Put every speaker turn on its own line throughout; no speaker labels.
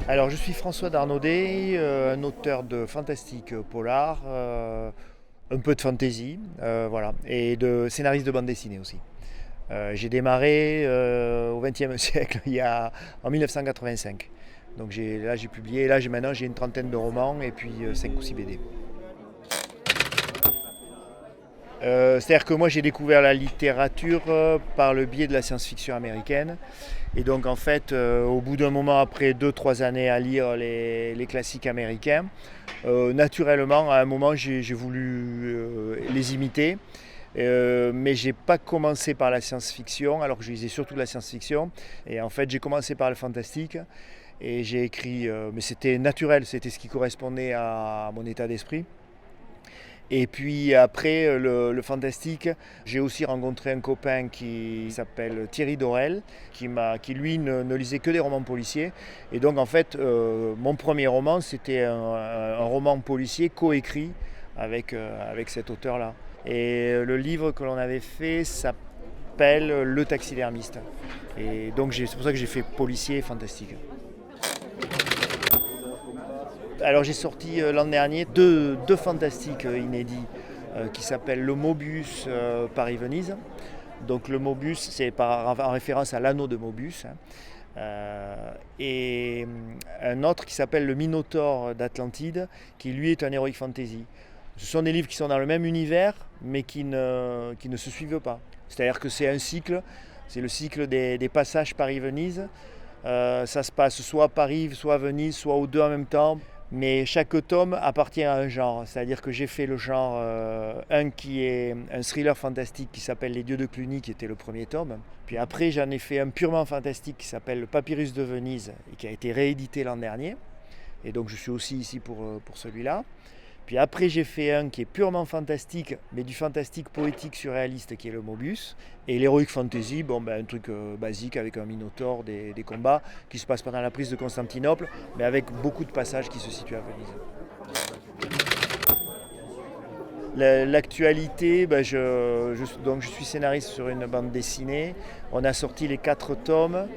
Alors je suis François Darnaudet, un auteur de fantastique polar, un peu de fantasy, voilà, et de scénariste de bande dessinée aussi. J'ai démarré au XXe siècle, en 1985. Donc j'ai publié, maintenant j'ai une trentaine de romans et puis 5 ou 6 BD. C'est-à-dire que moi j'ai découvert la littérature par le biais de la science-fiction américaine. Et donc en fait, au bout d'un moment, après 2-3 années à lire les classiques américains, naturellement, à un moment, j'ai voulu les imiter. Mais j'ai pas commencé par la science-fiction, alors que je lisais surtout de la science-fiction. Et en fait, j'ai commencé par le fantastique. Et j'ai écrit, mais c'était naturel, c'était ce qui correspondait à mon état d'esprit. Et puis après le fantastique, j'ai aussi rencontré un copain qui s'appelle Thierry Dorel, qui lui ne lisait que des romans policiers. Et donc en fait, mon premier roman, c'était un roman policier coécrit avec cet auteur-là. Et le livre que l'on avait fait s'appelle Le taxidermiste. Et donc c'est pour ça que j'ai fait policier et fantastique. Alors j'ai sorti l'an dernier deux fantastiques inédits qui s'appellent le Mobius Paris-Venise. Donc le Mobius, c'est en référence à l'anneau de Mobius. Et un autre qui s'appelle le Minotaure d'Atlantide, qui lui est un heroic fantasy. Ce sont des livres qui sont dans le même univers, mais qui ne se suivent pas. C'est-à-dire que c'est un cycle, c'est le cycle des passages Paris-Venise. Ça se passe soit à Paris, soit à Venise, soit aux deux en même temps. Mais chaque tome appartient à un genre. C'est-à-dire que j'ai fait le genre, un qui est un thriller fantastique qui s'appelle Les Dieux de Cluny, qui était le premier tome. Puis après, j'en ai fait un purement fantastique qui s'appelle Le Papyrus de Venise, et qui a été réédité l'an dernier. Et donc je suis aussi ici pour celui-là. Puis après, j'ai fait un qui est purement fantastique, mais du fantastique poétique surréaliste, qui est le Mobius. Et l'Heroic Fantasy, un truc basique avec un minotaure, des combats qui se passent pendant la prise de Constantinople, mais avec beaucoup de passages qui se situent à Venise. L'actualité, je suis scénariste sur une bande dessinée. On a sorti les 4 tomes.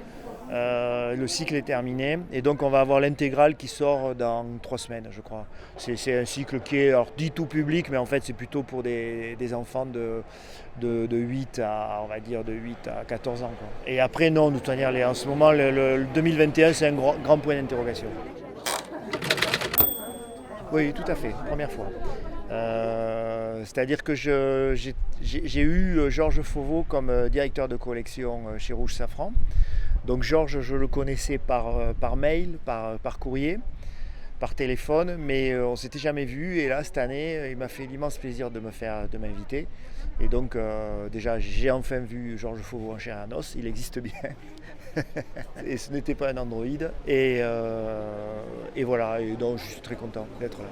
Le cycle est terminé et donc on va avoir l'intégrale qui sort dans 3 semaines, je crois. C'est un cycle qui est dit tout public, mais en fait c'est plutôt pour des enfants de 8 à, on va dire, de 8 à 14 ans, quoi. Et après non, de toute manière, en ce moment le 2021 c'est un grand point d'interrogation. Oui, tout à fait, première fois. C'est-à-dire que j'ai eu Georges Fauveau comme directeur de collection chez Rouge Safran. Donc Georges, je le connaissais par mail, par courrier, par téléphone, mais on ne s'était jamais vu. Et là, cette année, il m'a fait l'immense plaisir de m'inviter. Et donc déjà, j'ai enfin vu Georges Fauveau en chair et en os, il existe bien. Et ce n'était pas un androïde. Et voilà, et donc je suis très content d'être là.